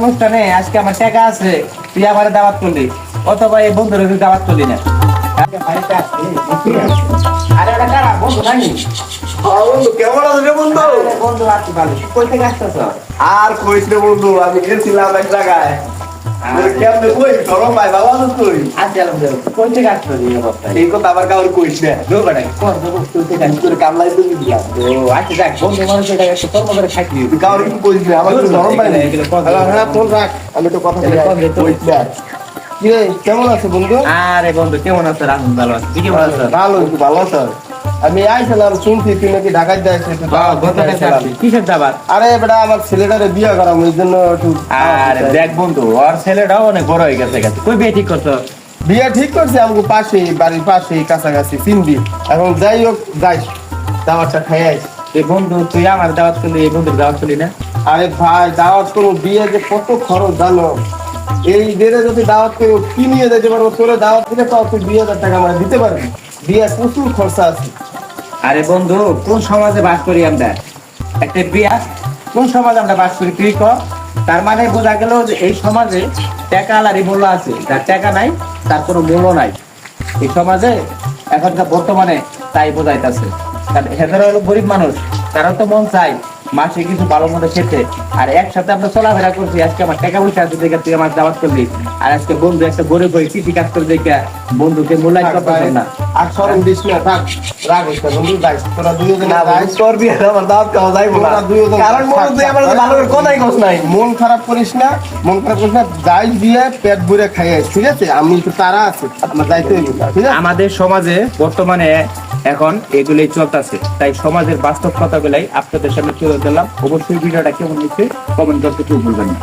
অনুষ্ঠানে আজকে আমার টাকা আছে, তুই আমার দাওয়াত করলি, অথবা এই বন্ধুর দাওয়াত করলি না। আরে ওটা কারা বন্ধু নাকি? বন্ধু কেমন আছে রে বন্ধু? বন্ধু আছি ভালো। কই থেকে আসতেছ? আর কইস রে বন্ধু, আমি গেছিলাম এক জায়গায়। কেমনে কই চরম ভাই বাবা আছিস তুই? আছি আলহামদুলিল্লাহ। কই থেকে আসতেছ এই অবস্থায়? এই কথা আবার কাউকে কইস না। দোকানে কোন তুই থেকে আমি তোর কামলাই তো দিলাম। ও আচ্ছা যাক, বন্ধু মানুষ এটা একটু কর্ম করে খাইছি। তুই কাউকে কি কইস না, আমার তো চরম ভাই না। হ্যাঁ, ফোন রাখ, আমি তো কথা বলি। কইস না। কি রে কেমন আছে বন্ধু? আরে বন্ধু কেমন আছো? রাহুল ভালো আছি। তুই কেমন আছো? ভালো, তুই ভালো আছো? আমি আইছিলাম, শুনছি তুই নাকি ঢাকায় যাইছিস। কিসের দাবার? আরে বেটা আমার ছেলেটারে বিয়ে করাম, ওই জন্য একটু। আরে দেখ বন্ধু, ওর ছেলেটাও অনেক বড় হয়ে গেছে। কই বিয়ে ঠিক করছো? বিয়ে ঠিক করছে আমাকে পাশেই, বাড়ির পাশেই, কাছাকাছি চিনবি। এখন যাই হোক যাই, দাওয়াতটা খাই আইস। এই বন্ধু তুই আমার দাওয়াত করলি, এই বন্ধুর দাওয়াত করলি না? আরে ভাই দাওয়াত করবো, বিয়ে যে কত খরচ জানো? এই বেড়ে যদি দাওয়াত করে কি নিয়ে যেতে পারবো, তোরে দাওয়াত দিলে তাও তুই 2000 টাকা আমরা দিতে পারবি। বিয়ে প্রচুর খরচা আছে। আরে বন্ধু কোন সমাজে বাস করি আমরা? একটা বিয়া কোন সমাজে আমরা বাস করি তুই ক? তার মানে বোঝা গেল যে এই সমাজে টাকা আলারই মূল্য আছে, যার টাকা নাই তার কোনো মূল্য নাই এই সমাজে এখনকার বর্তমানে। তাই বোঝাইতেছে, কারণ এদের হলো গরিব মানুষ, তারা তো মন চাই মাসে কিছু ভালো মতো খেতে। আর একসাথে আমরা চলাফেরা করছি, আজকে আমার টাকা পয়সা আছে দেখে তুই আমার দাওয়াত করলি, আর আজকে বন্ধু একটা গরিব হয়ে কৃষি কাজ করে দেখে বন্ধুকে মূল্যায়ন করতেছেন না। আর সরম দিস না, থাক রাগ হইছে বন্ধু, যাইস তোরা দুইজনে যাইস। তোর বিয়ে আমার দাওয়াত খাওয়া যাইবো না, কারণ বন্ধু তুই আমার ভালো করে কথাই কস নাই। মন খারাপ করিস না, মন খারাপ করিস না, যাইস বিয়ে পেট ভরে খাই আইস, ঠিক আছে? আমি একটু তারা আছে, আমার যাইতে হইব, ঠিক আছে? আমাদের সমাজে বর্তমানে এখন এগুলোই চলতেছে, তাই সমাজের বাস্তব কথাগুলাই আপনাদের সামনে তুলে ধরলাম। অবশ্যই ভিডিওটা কেমন হচ্ছে কমেন্ট করতে কেউ ভুলবেন না।